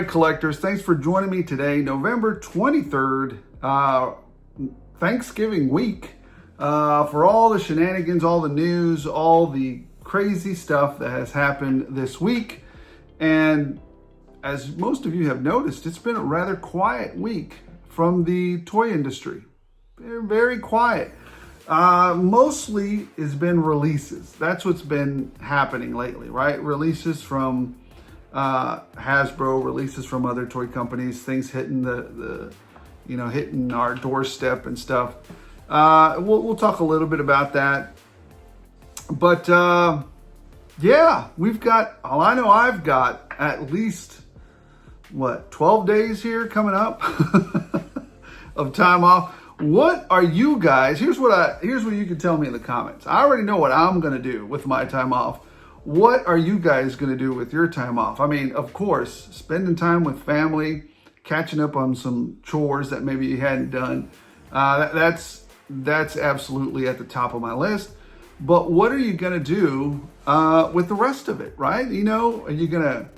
right, collectors, thanks for joining me today, November 23rd, Thanksgiving week, for all the shenanigans, all the news, all the crazy stuff that has happened this week. And as most of you have noticed, it's been a rather quiet week from the toy industry. They're very quiet. Mostly it's been releases. That's what's been happening lately, right? Releases from Hasbro, releases from other toy companies, things hitting hitting our doorstep and stuff. We'll talk a little bit about that. But yeah, I've got at least 12 days here coming up of time off. What are you guys? Here's what you can tell me in the comments. I already know what I'm going to do with my time off. What are you guys going to do with your time off? I mean, of course, spending time with family, catching up on some chores that maybe you hadn't done. That's absolutely at the top of my list. But what are you going to do with the rest of it, right? You know, are you going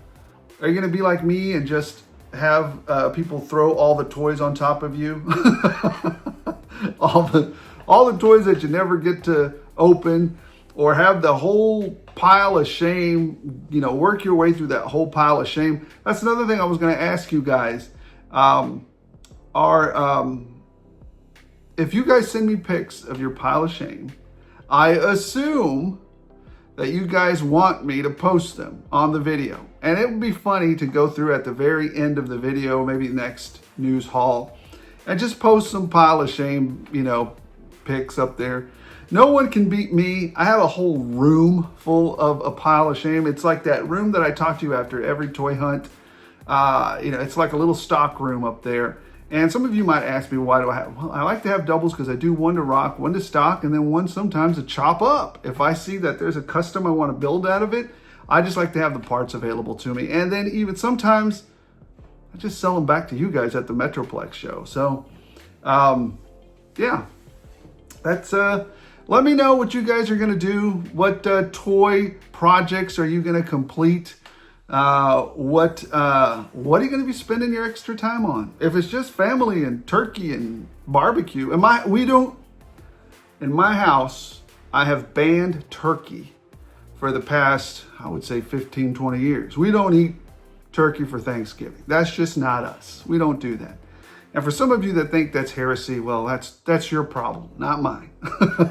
to be like me and just have people throw all the toys on top of you? all the toys that you never get to open, or have the whole pile of shame, work your way through that whole pile of shame. That's another thing I was going to ask you guys. If you guys send me pics of your pile of shame, I assume that you guys want me to post them on the video. And it would be funny to go through at the very end of the video, maybe next news haul, and just post some pile of shame, pics up there. No one can beat me. I have a whole room full of a pile of shame. It's like that room that I talk to you after every toy hunt. It's like a little stock room up there. And some of you might ask me, why do I have? Well, I like to have doubles because I do one to rock, one to stock, and then one sometimes to chop up. If I see that there's a custom I want to build out of it, I just like to have the parts available to me. And then even sometimes I just sell them back to you guys at the Metroplex Show. So, yeah, that's, let me know what you guys are going to do. What toy projects are you going to complete? What are you going to be spending your extra time on? If it's just family and turkey and barbecue, in my house, I have banned turkey for the past, I would say 15, 20 years. We don't eat turkey for Thanksgiving. That's just not us. We don't do that. And for some of you that think that's heresy, well, that's your problem, not mine.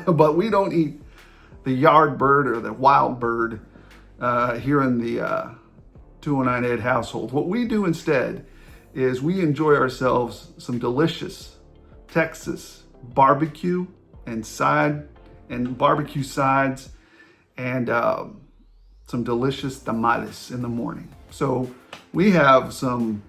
But we don't eat the yard bird or the wild bird here in the 209 Ed household. What we do instead is we enjoy ourselves some delicious Texas barbecue and barbecue sides and some delicious tamales in the morning. So we have some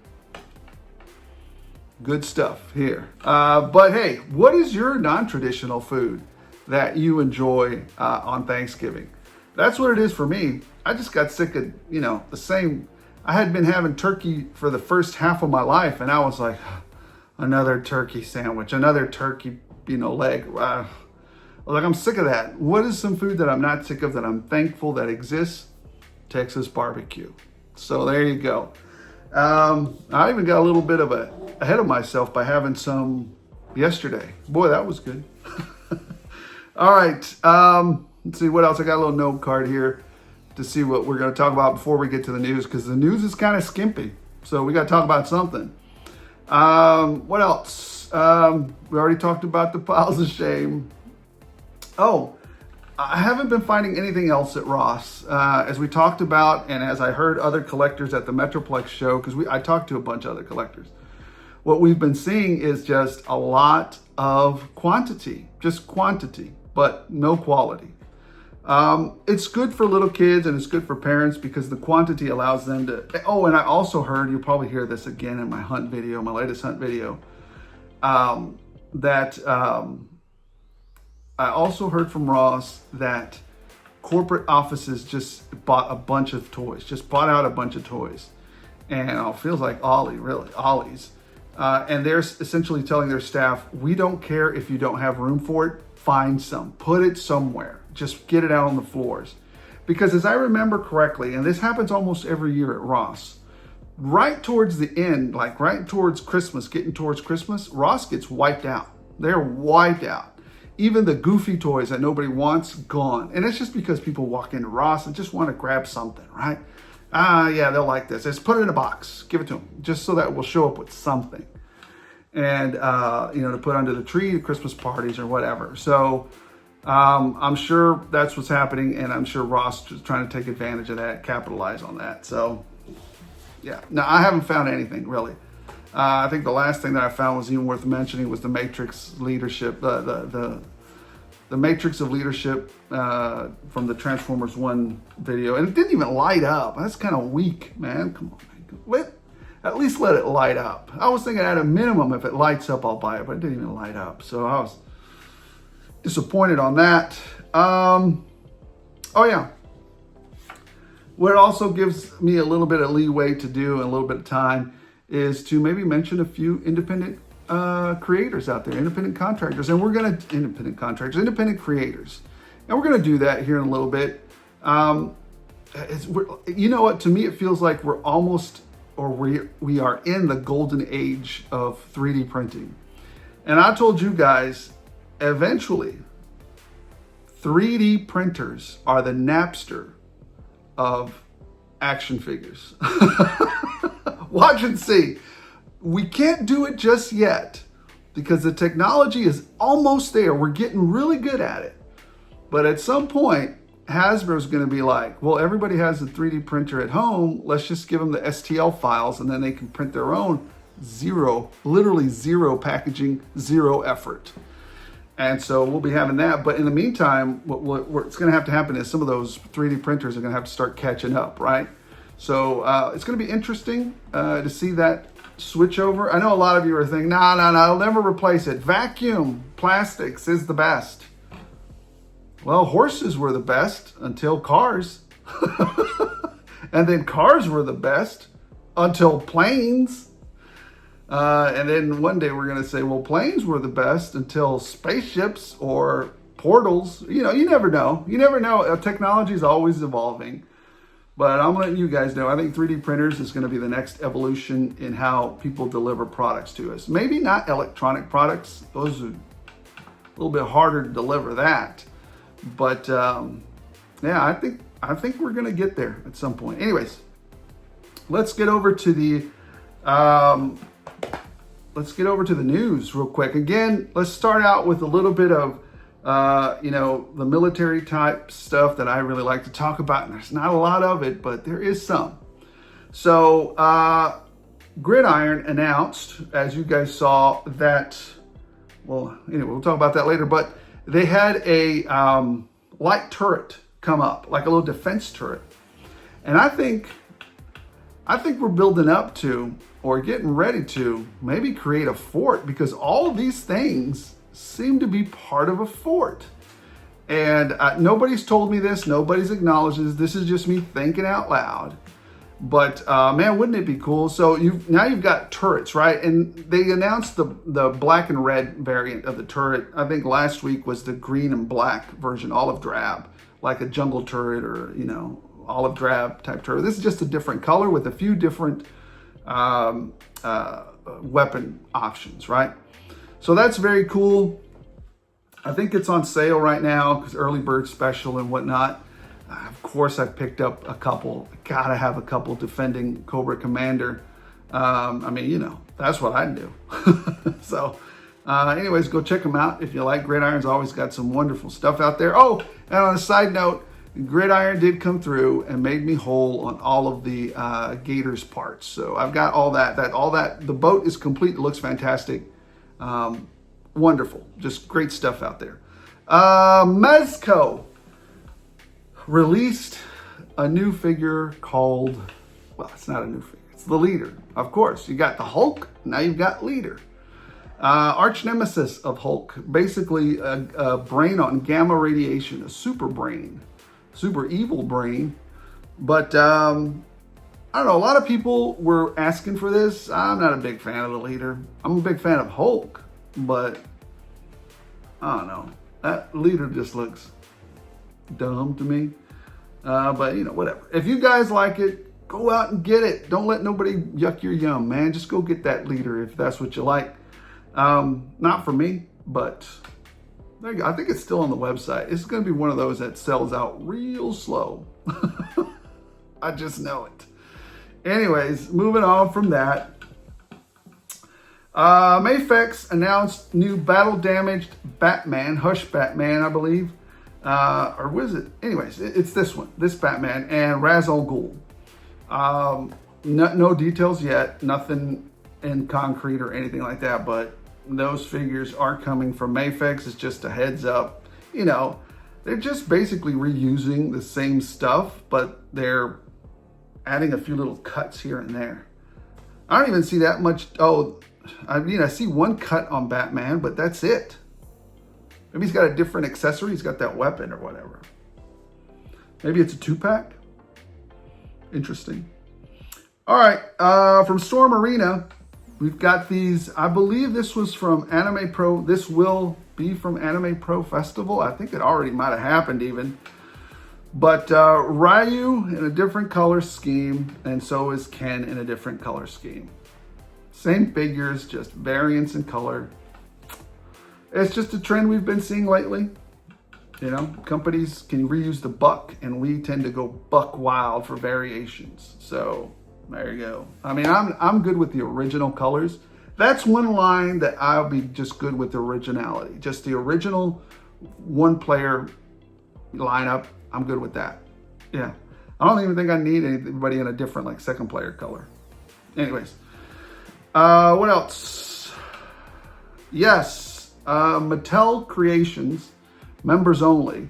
good stuff here. But hey, what is your non-traditional food that you enjoy on Thanksgiving? That's what it is for me. I just got sick of, the same. I had been having turkey for the first half of my life, and I was like, another turkey sandwich, another turkey, leg. I'm sick of that. What is some food that I'm not sick of, that I'm thankful that exists? Texas barbecue. So there you go. I even got a little bit of ahead of myself by having some yesterday. Boy, that was good. All right. Let's see what else. I got a little note card here to see what we're going to talk about before we get to the news, because the news is kind of skimpy. So we got to talk about something. What else? We already talked about the piles of shame. Oh, I haven't been finding anything else at Ross. As we talked about, and as I heard other collectors at the Metroplex Show, because I talked to a bunch of other collectors, what we've been seeing is just a lot of quantity, but no quality. It's good for little kids and it's good for parents because the quantity allows them to, and I also heard, you'll probably hear this again in my hunt video, my latest hunt video, I also heard from Ross that corporate offices just bought a bunch of toys, out a bunch of toys. And it feels like Ollie's. And they're essentially telling their staff, we don't care if you don't have room for it, find some, put it somewhere, just get it out on the floors. Because as I remember correctly, and this happens almost every year at Ross, right towards the end, like right towards Christmas, getting towards Christmas, Ross gets wiped out. They're wiped out. Even the goofy toys that nobody wants, gone. And it's just because people walk into Ross and just want to grab something, right? Yeah, they'll like this. Just put it in a box, give it to them, just so that we'll show up with something. And, to put under the tree, Christmas parties or whatever. So I'm sure that's what's happening. And I'm sure Ross is trying to take advantage of that, capitalize on that. So, yeah. No, I haven't found anything, really. I think the last thing that I found was even worth mentioning was the Matrix leadership, the Matrix of leadership from the Transformers 1 video. And it didn't even light up. That's kind of weak, man. Come on. At least let it light up. I was thinking at a minimum, if it lights up, I'll buy it, but it didn't even light up. So I was disappointed on that. Oh yeah. What it also gives me a little bit of leeway to do and a little bit of time is to maybe mention a few independent creators out there, independent contractors, and independent creators. And we're gonna do that here in a little bit. You know what, to me, it feels like we're almost, or we are in the golden age of 3D printing. And I told you guys, eventually, 3D printers are the Napster of action figures. Watch and see. We can't do it just yet because the technology is almost there. We're getting really good at it. But at some point, Hasbro's going to be like, well, everybody has a 3D printer at home. Let's just give them the STL files and then they can print their own. Literally zero packaging, zero effort. And so we'll be having that. But in the meantime, what's going to have to happen is some of those 3D printers are going to have to start catching up, right? So it's going to be interesting to see that switch over. I know a lot of you are thinking, no, I'll never replace it. Vacuum plastics is the best. Well, horses were the best until cars. And then cars were the best until planes. And then one day we're going to say, well, planes were the best until spaceships or portals. You never know. You never know. Technology is always evolving. But I'm letting you guys know, I think 3D printers is going to be the next evolution in how people deliver products to us. Maybe not electronic products. Those are a little bit harder to deliver that. But yeah, I think we're going to get there at some point. Anyways, let's get over to the news real quick. Again, let's start out with a little bit of the military type stuff that I really like to talk about. And there's not a lot of it, but there is some. So Gridiron announced, as you guys saw, that, well, anyway, we'll talk about that later, but they had a light turret come up, like a little defense turret. And I think we're building up to, or getting ready to, maybe create a fort, because all of these things seem to be part of a fort. And nobody's told me this, nobody's acknowledged this. This is just me thinking out loud. But man, wouldn't it be cool? So now you've got turrets, right? And they announced the black and red variant of the turret. I think last week was the green and black version, olive drab, like a jungle turret or, olive drab type turret. This is just a different color with a few different weapon options, right? So that's very cool. I think it's on sale right now because early bird special and whatnot. Of course, I've picked up a couple. Gotta have a couple defending Cobra Commander. That's what I do. So anyways, go check them out if you like. Gridiron's always got some wonderful stuff out there. Oh, and on a side note, Gridiron did come through and made me whole on all of the Gators parts. So I've got all that. The boat is complete. It looks fantastic. Wonderful. Just great stuff out there. Mezco released a new figure called, well, it's not a new figure. It's the Leader. Of course, you got the Hulk. Now you've got Leader. Arch nemesis of Hulk. Basically a brain on gamma radiation, a super brain. Super evil brain. But I don't know, a lot of people were asking for this. I'm not a big fan of the Leader. I'm a big fan of Hulk, but I don't know. That Leader just looks dumb to me. But whatever. If you guys like it, Go out and get it. Don't let nobody yuck your yum, man. Just go get that leader if that's what you like. Not for me, but there you go. I think it's still on the website. It's going to be one of those that sells out real slow. I just know it. Anyways, moving on from that. Mafex announced new battle damaged Batman, Hush Batman, I believe. Or was it? Anyways, it's this one, this Batman, and Ra's al Ghul. No details yet, nothing in concrete or anything like that, but those figures are coming from Mafex. It's just a heads up. You know, they're just basically reusing the same stuff, but they're adding a few little cuts here and there. I don't even see that much. Oh, I mean, I see one cut on Batman, but that's it. Maybe he's got a different accessory. He's got that weapon or whatever. Maybe it's a 2-pack. Interesting. All right, from Storm Arena, we've got these. I believe this was from Anime Pro. This will be from Anime Pro Festival. I think it already might have happened even. But Ryu in a different color scheme, and so is Ken in a different color scheme. Same figures, just variants in color. It's just a trend we've been seeing lately. You know, companies can reuse the buck, and we tend to go buck wild for variations. So there you go. I mean, I'm good with the original colors. That's one line that I'll be just good with the originality. Just the original one-player lineup. I'm good with that. Yeah, I don't even think I need anybody in a different like second-player color. Anyways. What else? Yes, Mattel Creations, members only,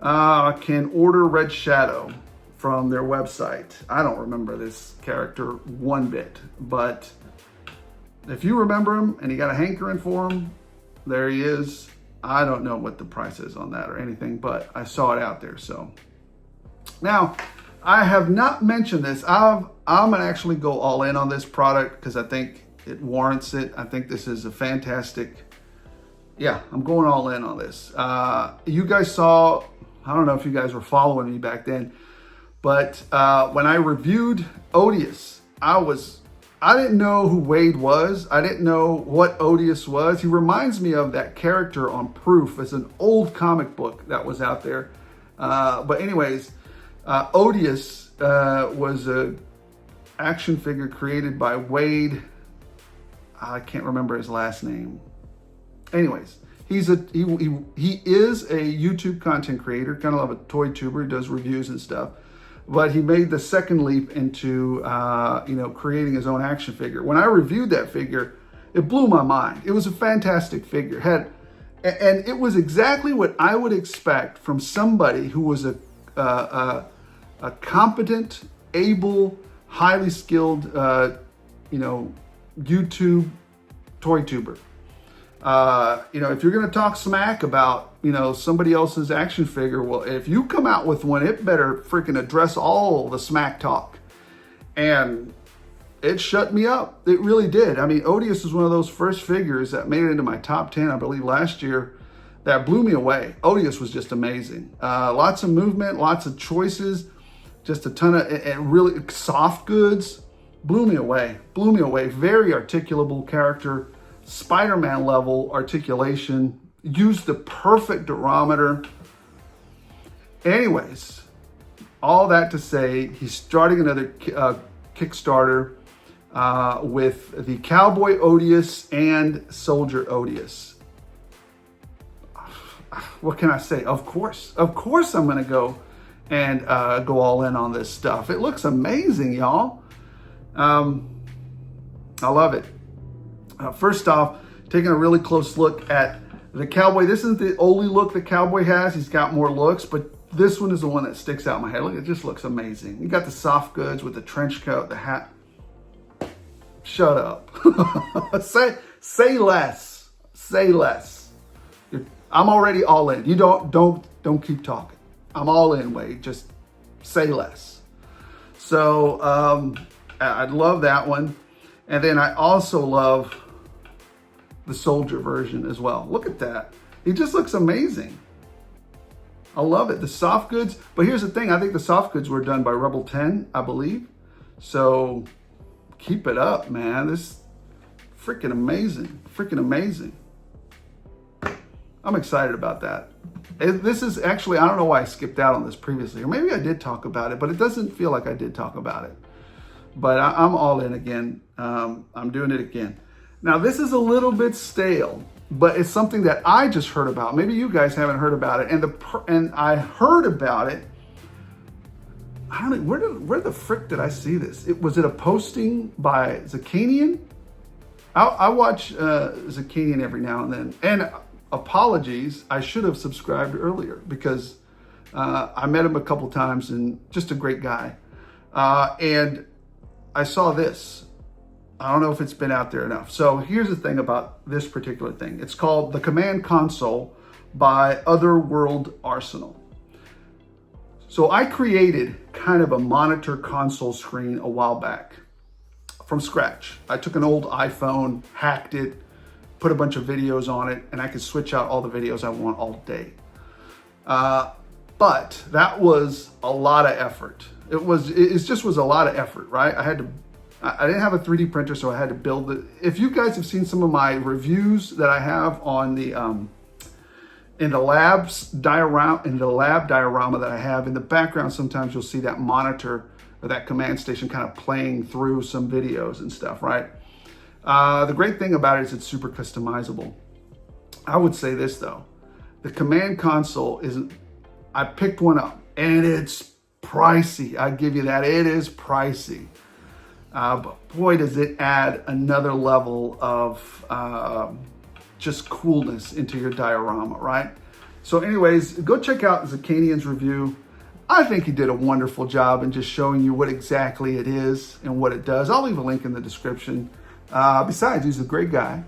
can order Red Shadow from their website. I don't remember this character one bit, but if you remember him and you got a hankering for him, there he is. I don't know what the price is on that or anything, but I saw it out there. So now, I have not mentioned this. I'm gonna actually go all in on this product because I think it warrants it. I think this is a fantastic, yeah, I'm going all in on this. You guys saw, I don't know if you guys were following me back then, but when I reviewed Odious, I didn't know who Wade was. I didn't know what Odious was. He reminds me of that character on Proof. It's an old comic book that was out there. But anyways, Odious was a action figure created by Wade. I can't remember his last name. Anyways, he is a YouTube content creator, kind of like a toy tuber. He does reviews and stuff. But he made the second leap into creating his own action figure. When I reviewed that figure, it blew my mind. It was a fantastic figure. And it was exactly what I would expect from somebody who was a competent, able, highly skilled, YouTube toy tuber. If you're going to talk smack about, somebody else's action figure, well, if you come out with one, it better freaking address all the smack talk. And it shut me up. It really did. I mean, Odious was one of those first figures that made it into my top 10, I believe, last year. That blew me away. Odious was just amazing. Lots of movement, lots of choices, just a ton of and really soft goods. Blew me away. Blew me away. Very articulable character. Spider-Man level articulation. Used the perfect durometer. Anyways, all that to say, he's starting another Kickstarter with the Cowboy Odious and Soldier Odious. What can I say? Of course I'm going to go and go all in on this stuff. It looks amazing, y'all. I love it. First off, taking a really close look at the Cowboy. This isn't the only look the Cowboy has. He's got more looks, but this one is the one that sticks out in my head. Look, it just looks amazing. You got the soft goods with the trench coat, the hat. Shut up. Say less. Say less. I'm already all in. You don't keep talking. I'm all in, Wade. Just say less. So I love that one. And then I also love the Soldier version as well. Look at that. He just looks amazing. I love it. The soft goods. But here's the thing. I think the soft goods were done by Rebel 10, I believe. So keep it up, man. This is freaking amazing. Freaking amazing. I'm excited about that. This is actually, I don't know why I skipped out on this previously, or maybe I did talk about it, but it doesn't feel like I did talk about it. But I'm all in again. I'm doing it again. Now, this is a little bit stale, but it's something that I just heard about. Maybe you guys haven't heard about it. And I heard about it. I don't know, where the frick did I see this? Was it a posting by Zakanian? I watch Zakanian every now and then. And apologies, I should have subscribed earlier because I met him a couple times and just a great guy. And I saw this. I don't know if it's been out there enough. So here's the thing about this particular thing. It's called the Command Console by Otherworld Arsenal. So I created kind of a monitor console screen a while back from scratch. I took an old iPhone, hacked it, put a bunch of videos on it, and I could switch out all the videos I want all day. But that was a lot of effort. It just was a lot of effort, right? I didn't have a 3D printer, so I had to build it. If you guys have seen some of my reviews that I have on the in the lab diorama that I have in the background, sometimes you'll see that monitor or that command station kind of playing through some videos and stuff, right? The great thing about it is it's super customizable. I would say this though, the command console I picked one up and it's pricey. I give you that, it is pricey. But boy, does it add another level of just coolness into your diorama, right? So anyways, go check out Zakanian's review. I think he did a wonderful job in just showing you what exactly it is and what it does. I'll leave a link in the description. Besides, he's a great guy.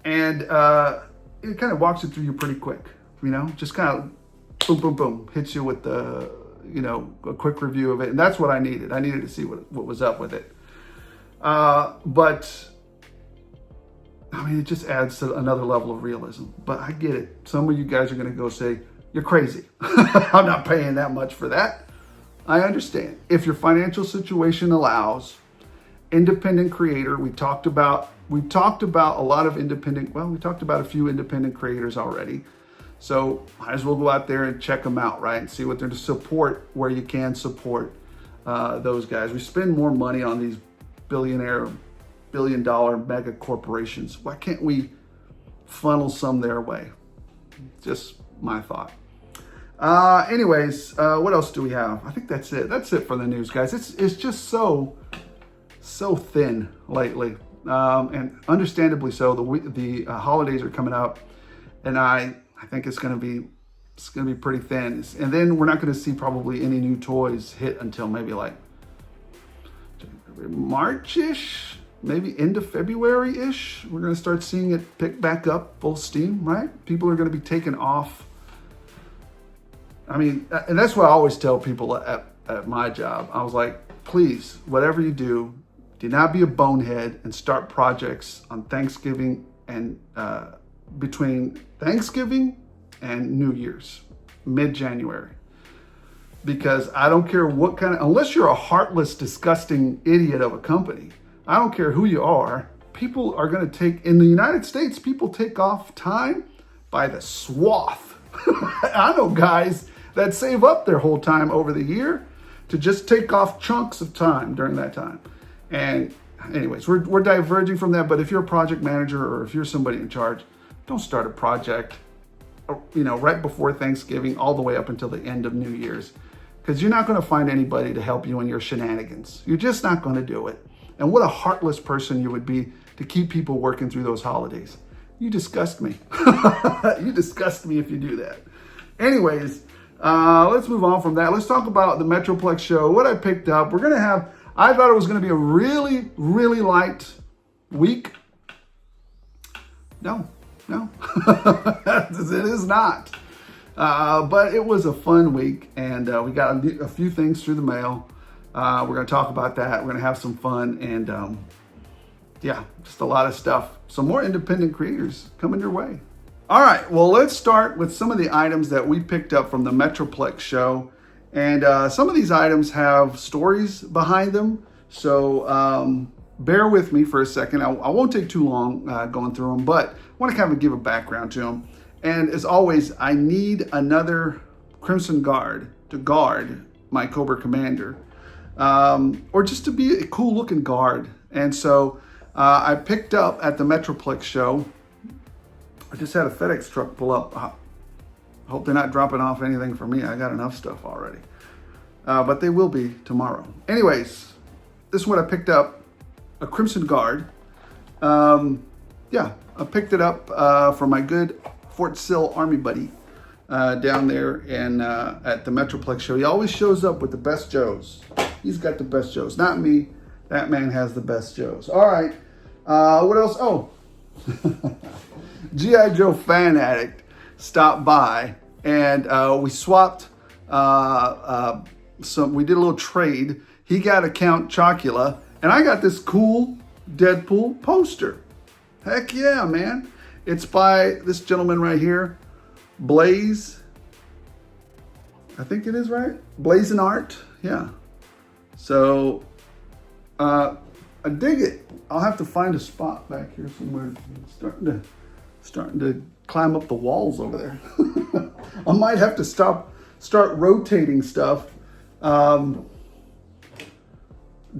And it kind of walks it through you pretty quick, you know, just kind of boom, boom, boom, hits you with the, you know, a quick review of it. And that's what I needed. I needed to see what was up with it. But I mean, it just adds to another level of realism, but I get it. Some of you guys are going to go say, you're crazy. I'm not paying that much for that. I understand. If your financial situation allows, independent creator, we talked about a lot of independent, well, we talked about a few independent creators already. So might as well go out there and check them out, right? And see what they're to support where you can support those guys. We spend more money on these billion-dollar mega corporations. Why can't we funnel some their way? Just my thought. Anyways, what else do we have? I think that's it. That's it for the news, guys. It's just so thin lately, and understandably so. The holidays are coming up, and I think it's gonna be pretty thin. And then we're not gonna see probably any new toys hit until maybe like March-ish, maybe end of February-ish. We're going to start seeing it pick back up full steam, right? People are going to be taken off. I mean, and that's what I always tell people at my job. I was like, please, whatever you do not be a bonehead and start projects on Thanksgiving and between Thanksgiving and New Year's, mid-January. Because I don't care what kind of, unless you're a heartless, disgusting idiot of a company, I don't care who you are, people are going to take, in the United States, people take off time by the swath. I know guys that save up their whole time over the year to just take off chunks of time during that time. And anyways, we're diverging from that, but if you're a project manager or if you're somebody in charge, don't start a project, you know, right before Thanksgiving all the way up until the end of New Year's. Because you're not going to find anybody to help you in your shenanigans. You're just not going to do it. And what a heartless person you would be to keep people working through those holidays. You disgust me. You disgust me if you do that. Anyways, let's move on from that. Let's talk about the Metroplex Show, what I picked up. I thought it was going to be a really, really light week. No. It is not. But it was a fun week, and we got a few things through the mail. We're going to talk about that. We're going to have some fun, and yeah, just a lot of stuff. Some more independent creators coming your way. All right, well, let's start with some of the items that we picked up from the Metroplex Show. And some of these items have stories behind them. So bear with me for a second. I won't take too long going through them, but I want to kind of give a background to them. And as always, I need another Crimson Guard to guard my Cobra Commander, or just to be a cool looking guard. And so I picked up at the Metroplex Show. I just had a FedEx truck pull up. I hope they're not dropping off anything for me. I got enough stuff already. But they will be tomorrow. Anyways, this is what I picked up, a Crimson Guard. Yeah, I picked it up for my good Fort Sill Army buddy down there at the Metroplex Show. He always shows up with the best Joes. He's got the best Joes, not me. That man has the best Joes. All right, what else? Oh, G.I. Joe Fan Addict stopped by, and we swapped we did a little trade. He got a Count Chocula, and I got this cool Deadpool poster. Heck yeah, man. It's by this gentleman right here, Blaze. I think it is right. Blazing Art. Yeah. So I dig it. I'll have to find a spot back here somewhere. Starting to climb up the walls over there. I might have to start rotating stuff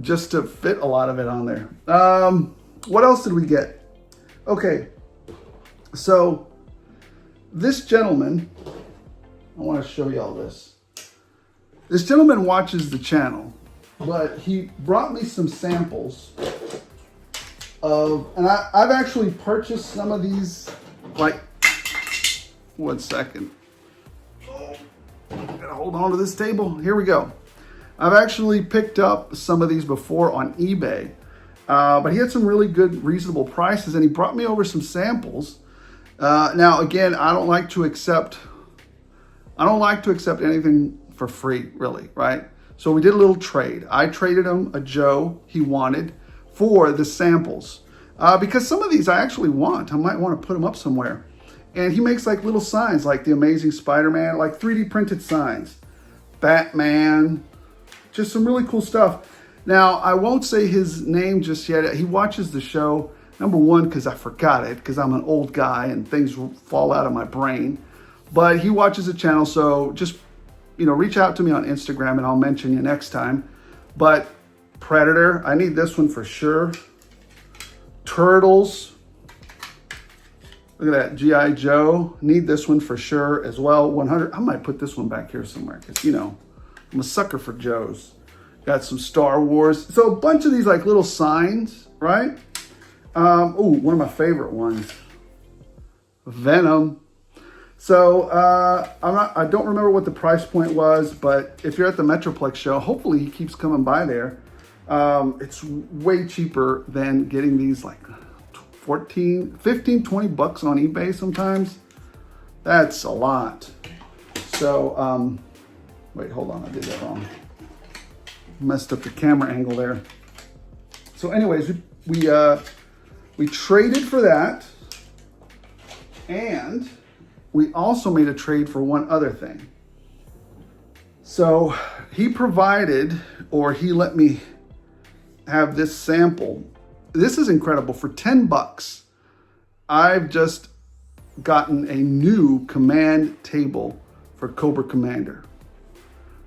just to fit a lot of it on there. What else did we get? Okay, so this gentleman, I want to show you all this. This gentleman watches the channel, but he brought me some samples and I've actually purchased some of these, like, 1 second. Oh, gotta hold on to this table. Here we go. I've actually picked up some of these before on eBay, but he had some really good, reasonable prices, and he brought me over some samples. Now, again, I don't like to accept anything for free, really, right? So we did a little trade. I traded him a Joe he wanted for the samples, because some of these I actually want. I might want to put them up somewhere. And he makes like little signs, like the Amazing Spider-Man, like 3D printed signs, Batman, just some really cool stuff. Now, I won't say his name just yet. He watches the show, number one, because I forgot it, because I'm an old guy and things fall out of my brain. But he watches the channel, so just, reach out to me on Instagram and I'll mention you next time. But Predator, I need this one for sure. Turtles. Look at that, G.I. Joe. Need this one for sure as well. 100. I might put this one back here somewhere because, I'm a sucker for Joes. Got some Star Wars. So a bunch of these like little signs, right? One of my favorite ones, Venom. So I don't remember what the price point was, but if you're at the Metroplex Show, hopefully he keeps coming by there. It's way cheaper than getting these, like 14, 15, 20 bucks on eBay sometimes. That's a lot. So, wait, hold on, I did that wrong. Messed up the camera angle there. So anyways, we traded for that, and we also made a trade for one other thing. So he provided, or he let me have this sample. This is incredible. For 10 bucks, I've just gotten a new command table for Cobra Commander.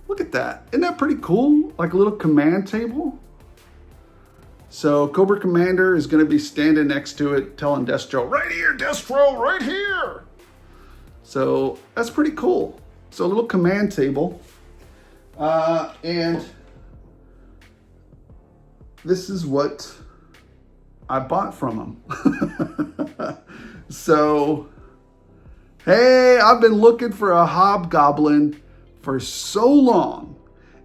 Look at that. Isn't that pretty cool? Like a little command table. So Cobra Commander is going to be standing next to it telling Destro, right here, Destro, right here. So that's pretty cool. So a little command table. And this is what I bought from him. So, hey, I've been looking for a hobgoblin for so long.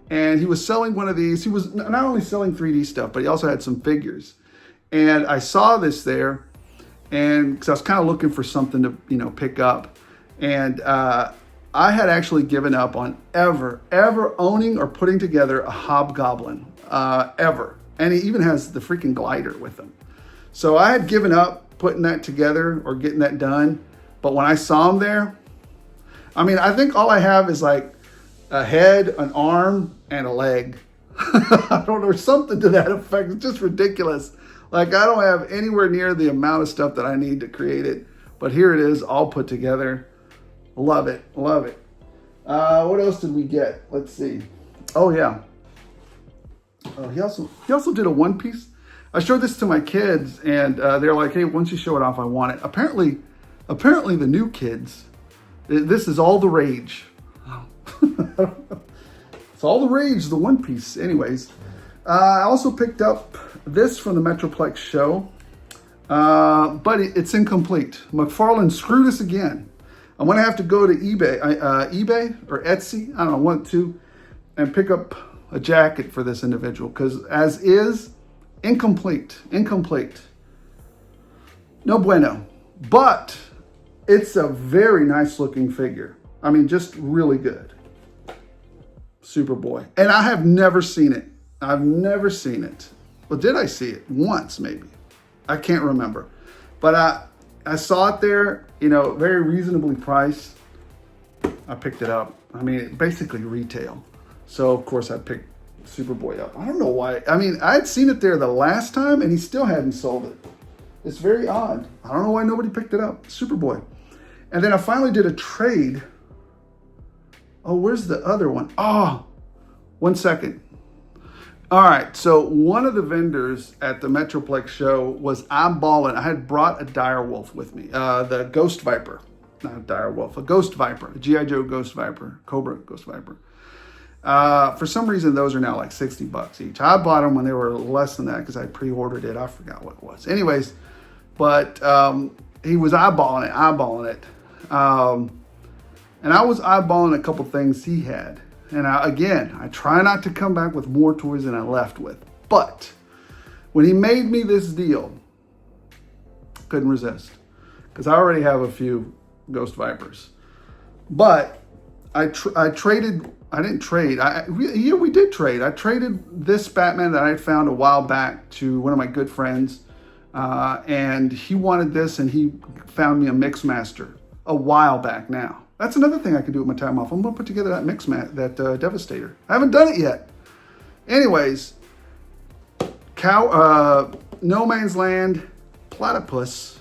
And he was selling one of these. He was not only selling 3D stuff, but he also had some figures. And I saw this there, and because I was kind of looking for something to, pick up. And I had actually given up on ever owning or putting together a hobgoblin, ever. And he even has the freaking glider with him. So I had given up putting that together or getting that done. But when I saw him there, I think all I have is like a head, an arm, and a leg. I don't know, something to that effect. It's just ridiculous. Like, I don't have anywhere near the amount of stuff that I need to create it. But here it is, all put together. Love it, love it. What else did we get? Let's see. Oh, yeah. He also did a one piece. I showed this to my kids, and they're like, hey, once you show it off, I want it. Apparently the new kids, this is all the rage. It's all the rage, the one piece. Anyways, I also picked up this from the Metroplex Show, but it's incomplete. McFarlane screwed us again. I'm gonna have to go to eBay or Etsy, I don't know, one, two, and pick up a jacket for this individual, because as is, incomplete. No bueno. But it's a very nice looking figure. I mean, just really good. Superboy. And I have never seen it. I've never seen it. Well, did I see it? Once, maybe. I can't remember. But I saw it there, you know, very reasonably priced. I picked it up. I mean, basically retail. So, of course, I picked Superboy up. I don't know why. I mean, I had seen it there the last time, and he still hadn't sold it. It's very odd. I don't know why nobody picked it up. Superboy. And then I finally did a trade. Oh, where's the other one? Oh, 1 second. All right, so one of the vendors at the Metroplex Show was eyeballing. I had brought a direwolf with me, the Ghost Viper. Not a direwolf, a Ghost Viper, a G.I. Joe Ghost Viper, Cobra Ghost Viper. For some reason, those are now like 60 bucks each. I bought them when they were less than that because I pre-ordered it. I forgot what it was. Anyways, but he was eyeballing it. And I was eyeballing a couple things he had. And I try not to come back with more toys than I left with. But when he made me this deal, couldn't resist. Because I already have a few Ghost Vipers. But I traded, I didn't trade. We did trade. I traded this Batman that I had found a while back to one of my good friends. And he wanted this, and he found me a Mixmaster a while back now. That's another thing I can do with my time off. I'm gonna put together that Devastator. I haven't done it yet. Anyways, No Man's Land, Platypus,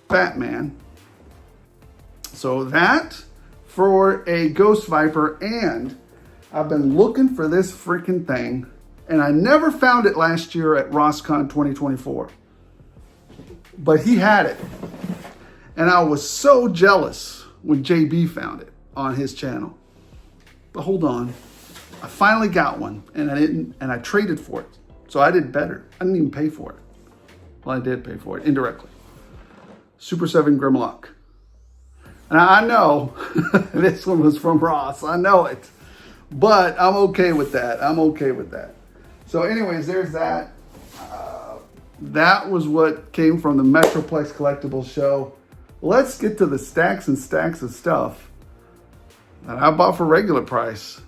Batman. So that for a Ghost Viper, and I've been looking for this freaking thing, and I never found it last year at RossCon 2024. But he had it. And I was so jealous when JB found it on his channel. But hold on, I finally got one, and I traded for it. So I did better. I didn't even pay for it. Well, I did pay for it indirectly. Super 7 Grimlock. And I know this one was from Ross. I know it. But I'm okay with that. So anyways, there's that. That was what came from the Metroplex Collectibles Show. Let's get to the stacks and stacks of stuff that I bought for regular price.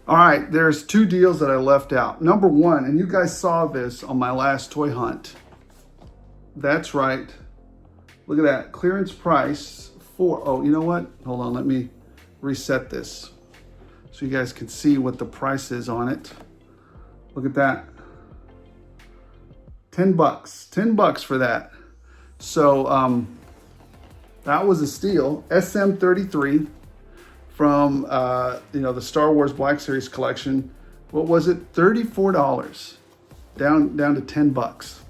All right, there's two deals that I left out. Number one, and you guys saw this on my last toy hunt. That's right. Look at that, clearance price for, oh, you know what? Hold on, let me reset this so you guys can see what the price is on it. Look at that. 10 bucks, 10 bucks for that. So that was a steal. SM33 from the Star Wars Black Series collection. What was it? $34. Down to 10 bucks.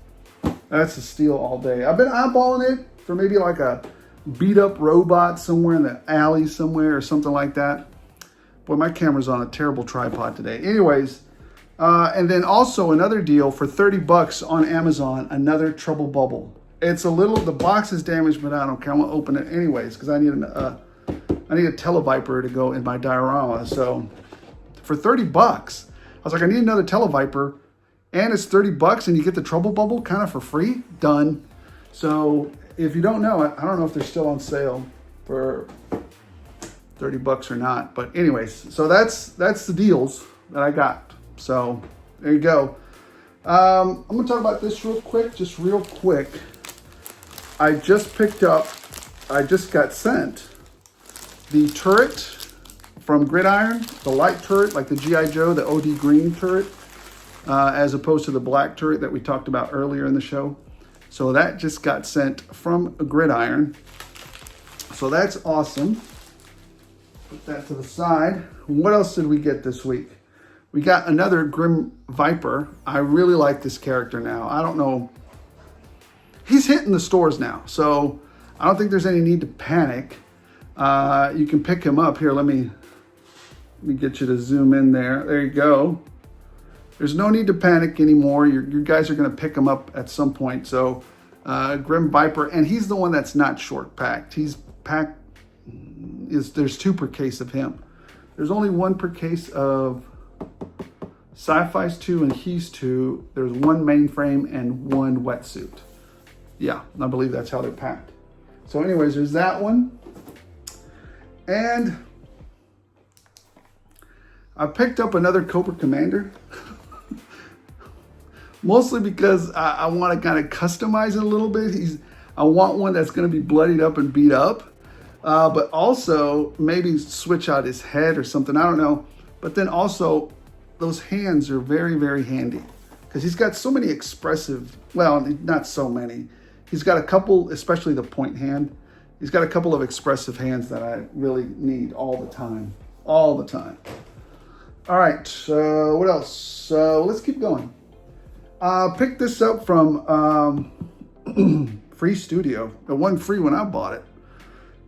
That's a steal all day. I've been eyeballing it for maybe like a beat up robot somewhere in the alley somewhere or something like that. Boy, my camera's on a terrible tripod today. Anyways, and then also another deal for 30 bucks on Amazon, another Trouble Bubble. It's a little, the box is damaged, but I don't care. I'm gonna open it anyways because I need a Televiper to go in my diorama. So for 30 bucks, I was like, I need another Televiper, and it's 30 bucks, and you get the Trouble Bubble kind of for free. Done. So if you don't know, I don't know if they're still on sale for 30 bucks or not. But anyways, so that's the deals that I got. So there you go. I'm gonna talk about this real quick, I just got sent the turret from Gridiron, the light turret, like the G.I. Joe, the OD green turret, as opposed to the black turret that we talked about earlier in the show. So that just got sent from Gridiron. So that's awesome. Put that to the side. What else did we get this week? We got another Grim Viper. I really like this character now. I don't know. He's hitting the stores now, so I don't think there's any need to panic. You can pick him up. Here, let me get you to zoom in there. There you go. There's no need to panic anymore. You guys are going to pick him up at some point. So Grim Viper, and he's the one that's not short packed. He's packed. There's 2 per case of him. There's only 1 per case of Sci-Fi's 2 and He's 2. There's 1 mainframe and 1 wetsuit. Yeah, I believe that's how they're packed. So anyways, there's that one. And I picked up another Cobra Commander. Mostly because I want to kind of customize it a little bit. I want one that's going to be bloodied up and beat up. But also maybe switch out his head or something. I don't know. But then also those hands are very, very handy. Because he's got so many expressive, well, not so many. He's got a couple, especially the point hand. He's got a couple of expressive hands that I really need all the time. All the time. All right, what else? Let's keep going. Picked this up from Free Studio. It wasn't free when I bought it.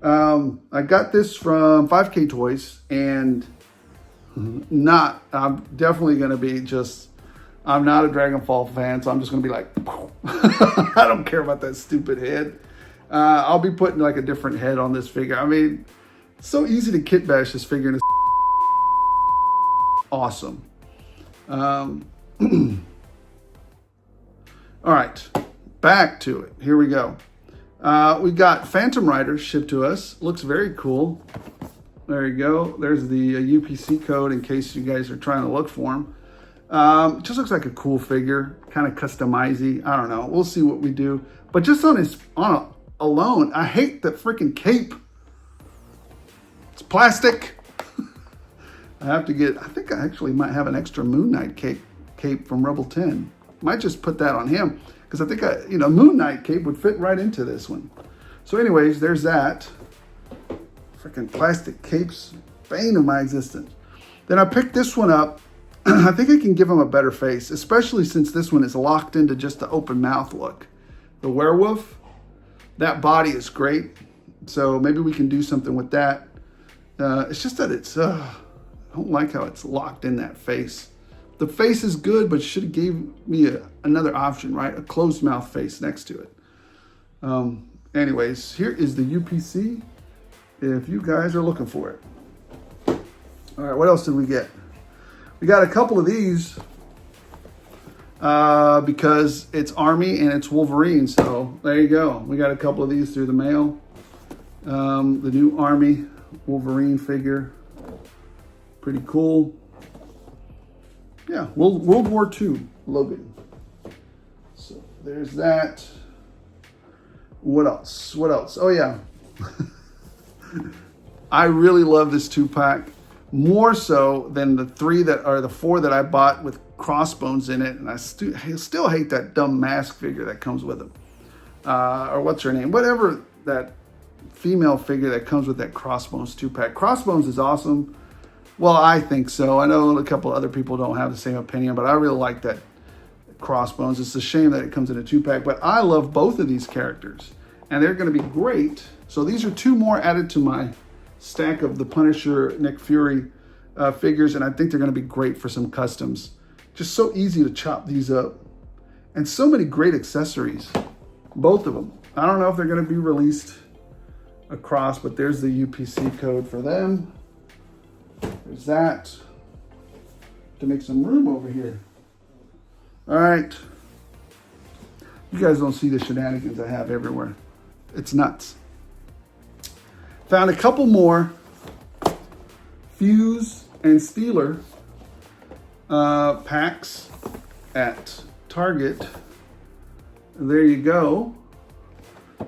I got this from 5K Toys, and I'm definitely going to be I'm not a Dragonfall fan, so I'm just going to be like, I don't care about that stupid head. I'll be putting like a different head on this figure. I mean, it's so easy to kit bash this figure, and it's awesome. All right, back to it. Here we go. We got Phantom Riders shipped to us. Looks very cool. There you go. There's the UPC code in case you guys are trying to look for them. Just looks like a cool figure, kind of customizey. I don't know. We'll see what we do. But just alone, I hate that freaking cape. It's plastic. I think I actually might have an extra Moon Knight cape from Rebel 10. Might just put that on him because I think Moon Knight cape would fit right into this one. So anyways, there's that. Freaking plastic capes, bane of my existence. Then I picked this one up. I think I can give him a better face, especially since this one is locked into just the open mouth look. The werewolf, that body is great. So maybe we can do something with that. It's just that I don't like how it's locked in that face. The face is good, but should have gave me another option, right? A closed mouth face next to it. Anyways, here is the UPC if you guys are looking for it. All right, what else did we get? We got a couple of these because it's Army and it's Wolverine. So there you go. We got a couple of these through the mail. The new Army Wolverine figure. Pretty cool. Yeah, World War II Logan. So there's that. What else? Oh yeah. I really love this 2-pack. More so than the 4 that I bought with crossbones in it. And I still hate that dumb mask figure that comes with them. Or what's her name? Whatever that female figure that comes with that Crossbones 2-pack. Crossbones is awesome. Well, I think so. I know a couple other people don't have the same opinion, but I really like that Crossbones. It's a shame that it comes in a 2-pack, but I love both of these characters, and they're going to be great. So these are 2 more added to my stack of the Punisher Nick Fury figures, and I think they're going to be great for some customs. Just so easy to chop these up, and so many great accessories, both of them. I don't know if they're going to be released across, but there's the UPC code for them. There's that to make some room over here. All right. You guys don't see the shenanigans I have everywhere. It's nuts. Found a couple more Fuse and Steeler packs at Target. There you go.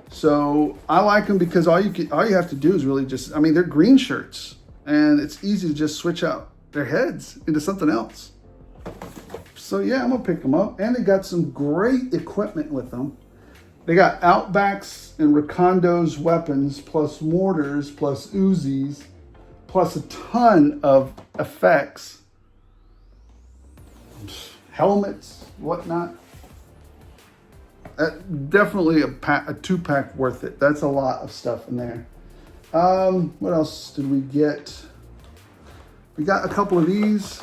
So I like them because all you have to do is really just, they're green shirts. and it's easy to just switch out their heads into something else. So yeah, I'm gonna pick them up. And they got some great equipment with them. They got Outbacks and Recondo's weapons, plus mortars, plus Uzis, plus a ton of effects, helmets, whatnot. Definitely a two-pack worth it. That's a lot of stuff in there. What else did we get? We got a couple of these.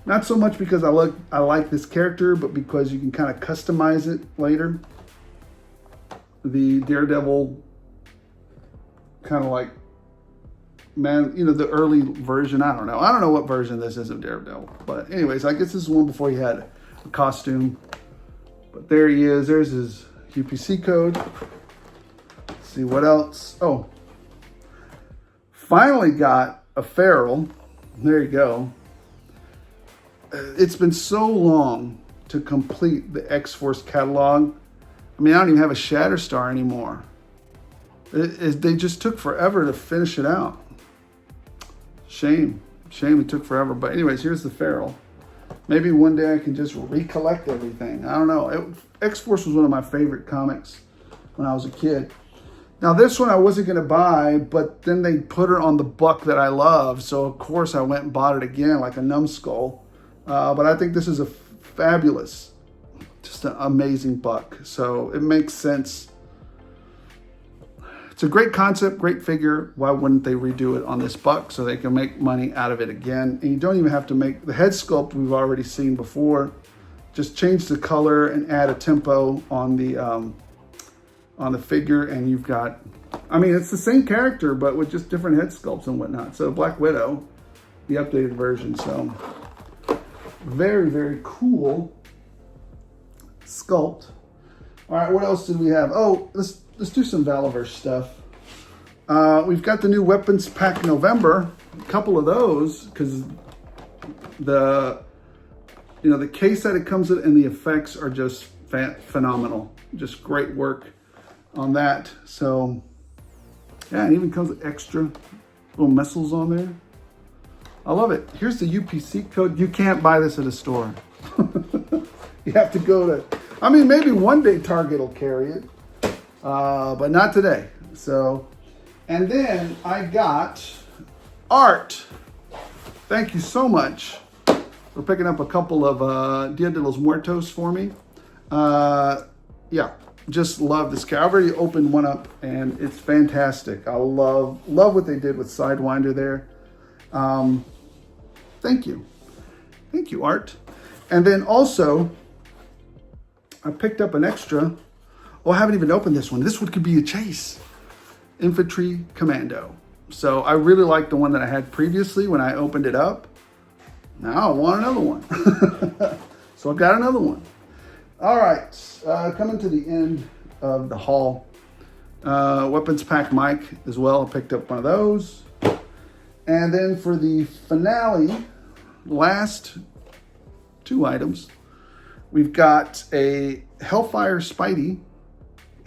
Not so much because I like this character, but because you can kind of customize it later. The Daredevil, kind of like, man, you know, the early version. I don't know what version this is of Daredevil. But anyways, I guess this is one before he had a costume. But there he is. There's his UPC code. Let's see what else. Oh, finally got a Feral. There you go. It's been so long to complete the X-Force catalog. I mean, I don't even have a Shatterstar anymore. They just took forever to finish it out. Shame it took forever. But anyways, here's the Feral. Maybe one day I can just recollect everything. I don't know. X-Force was one of my favorite comics when I was a kid. Now this one I wasn't going to buy, but then they put it on the buck that I love. So of course I went and bought it again, like a numbskull. But I think this is a fabulous, just an amazing buck. So it makes sense. It's a great concept, great figure. Why wouldn't they redo it on this buck so they can make money out of it again? And you don't even have to make the head sculpt we've already seen before. Just change the color and add a tempo on the figure, and you've got, I mean, it's the same character, but with just different head sculpts and whatnot. So Black Widow, the updated version. So very, very cool sculpt. All right, what else did we have? Oh, let's do some Valaverse stuff. We've got the new Weapons Pack November. A couple of those, because the case that it comes in and the effects are just phenomenal. Just great work on that. So yeah, it even comes with extra little missiles on there. I love it. Here's the UPC code. You can't buy this at a store. You have to go to, I mean, maybe one day Target will carry it, but not today. So, and then I got Art. Thank you so much for picking up a couple of Dia de los Muertos for me. Yeah, just love this character. I've already opened one up and it's fantastic. I love what they did with Sidewinder there. Thank you. Thank you, Art. And then also, I picked up an extra. Oh, I haven't even opened this one. This one could be a chase. Infantry Commando. So I really like the one that I had previously when I opened it up. Now I want another one. So I got another one. All right, coming to the end of the haul. Weapons Pack Mike as well. I picked up one of those. And then for the finale, last two items, we've got a Hellfire Spidey.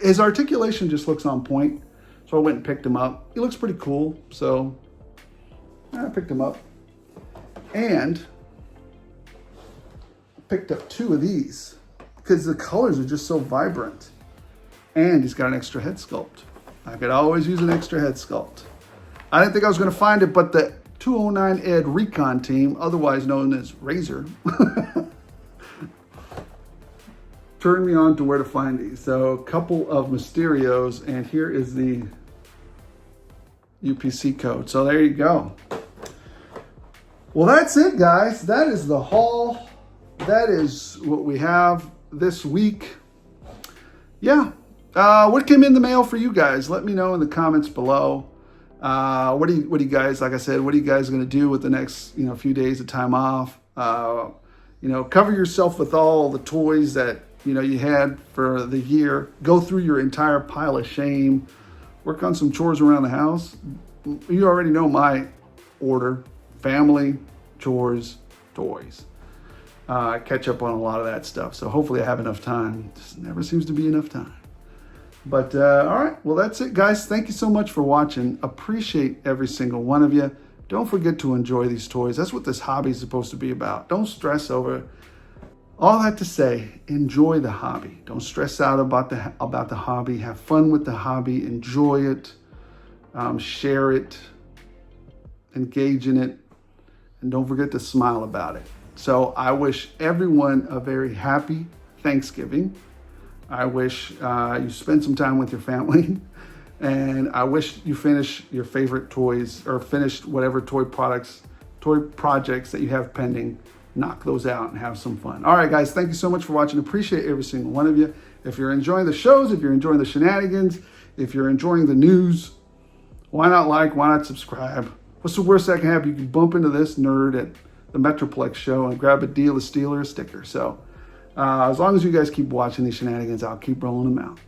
His articulation just looks on point, so I went and picked him up. He looks pretty cool, so I picked him up. And I picked up two of these because the colors are just so vibrant. And he's got an extra head sculpt. I could always use an extra head sculpt. I didn't think I was going to find it, but the 209 Ed Recon team, otherwise known as Razor, turned me on to where to find these. So a couple of Mysterios, and here is the UPC code. So there you go. Well, that's it, guys. That is the haul. That is what we have this week. Yeah. What came in the mail for you guys? Let me know in the comments below. What do you guys, like I said, what are you guys going to do with the next, few days of time off? Cover yourself with all the toys that, you had for the year. Go through your entire pile of shame. Work on some chores around the house. You already know my order: family, chores, toys. Catch up on a lot of that stuff. So hopefully I have enough time. Just never seems to be enough time. But all right, well, that's it, guys. Thank you so much for watching. Appreciate every single one of you. Don't forget to enjoy these toys. That's what this hobby is supposed to be about. Don't stress over it. All that to say, enjoy the hobby. Don't stress out about the hobby. Have fun with the hobby. Enjoy it. Share it. Engage in it. And don't forget to smile about it. So I wish everyone a very happy Thanksgiving. I wish you spend some time with your family. And I wish you finish your favorite toys, or finish whatever toy projects that you have pending. Knock those out and have some fun. All right, guys, thank you so much for watching. Appreciate every single one of you. If you're enjoying the shows, if you're enjoying the shenanigans, if you're enjoying the news, why not like, why not subscribe? What's the worst that can happen? You can bump into this nerd at the Metroplex Show and grab a deal, a steal, or a sticker. So as long as you guys keep watching these shenanigans, I'll keep rolling them out.